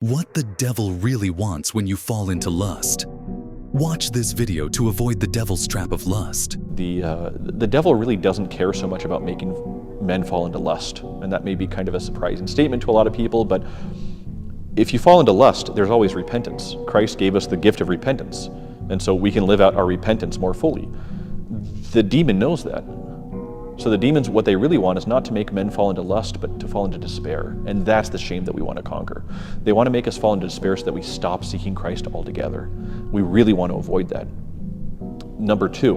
What the devil really wants when you fall into lust. Watch this video to avoid the devil's trap of lust. The devil really doesn't care so much about making men fall into lust, and that may be kind of a surprising statement to a lot of people, but if you fall into lust, there's always repentance. Christ gave us the gift of repentance, and so we can live out our repentance more fully. The demon knows that. So the demons, what they really want is not to make men fall into lust, but to fall into despair. And that's the shame that we want to conquer. They want to make us fall into despair so that we stop seeking Christ altogether. We really want to avoid that. Number two,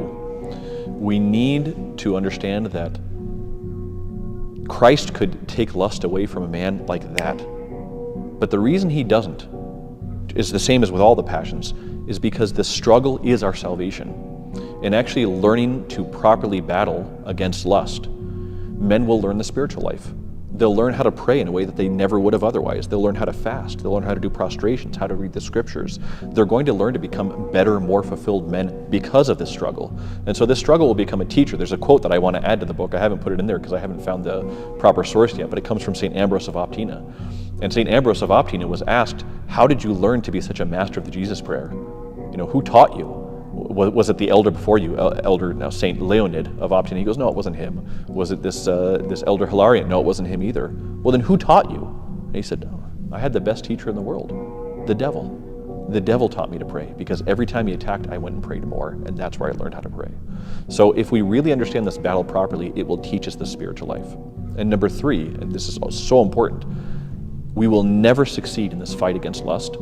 we need to understand that Christ could take lust away from a man like that. But the reason he doesn't is the same as with all the passions, is because the struggle is our salvation. And actually learning to properly battle against lust, men will learn the spiritual life. They'll learn how to pray in a way that they never would have otherwise. They'll learn how to fast. They'll learn how to do prostrations, how to read the scriptures. They're going to learn to become better, more fulfilled men because of this struggle. And so this struggle will become a teacher. There's a quote that I want to add to the book. I haven't put it in there because I haven't found the proper source yet, but it comes from St. Ambrose of Optina. And St. Ambrose of Optina was asked, how did you learn to be such a master of the Jesus prayer? Who taught you? Was it the elder before you, Saint Leonid of Optina? He goes, no, it wasn't him. Was it this elder Hilarion? No, it wasn't him either. Well, then who taught you? And he said, no, I had the best teacher in the world, the devil. The devil taught me to pray because every time he attacked, I went and prayed more, and that's where I learned how to pray. So if we really understand this battle properly, it will teach us the spiritual life. And number three, and this is so important, we will never succeed in this fight against lust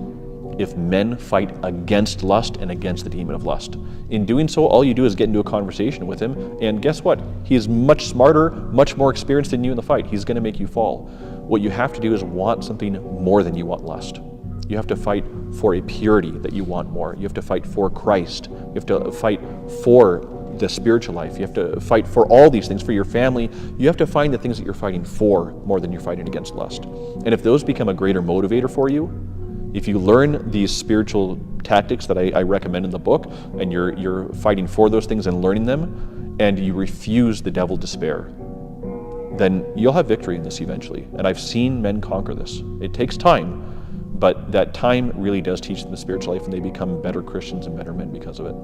if men fight against lust and against the demon of lust. In doing so, all you do is get into a conversation with him, and guess what? He is much smarter, much more experienced than you in the fight. He's going to make you fall. What you have to do is want something more than you want lust. You have to fight for a purity that you want more. You have to fight for Christ. You have to fight for the spiritual life. You have to fight for all these things, for your family. You have to find the things that you're fighting for more than you're fighting against lust. And if those become a greater motivator for you, if you learn these spiritual tactics that I recommend in the book, and you're fighting for those things and learning them, and you refuse the devil despair, then you'll have victory in this eventually. And I've seen men conquer this. It takes time, but that time really does teach them the spiritual life, and they become better Christians and better men because of it.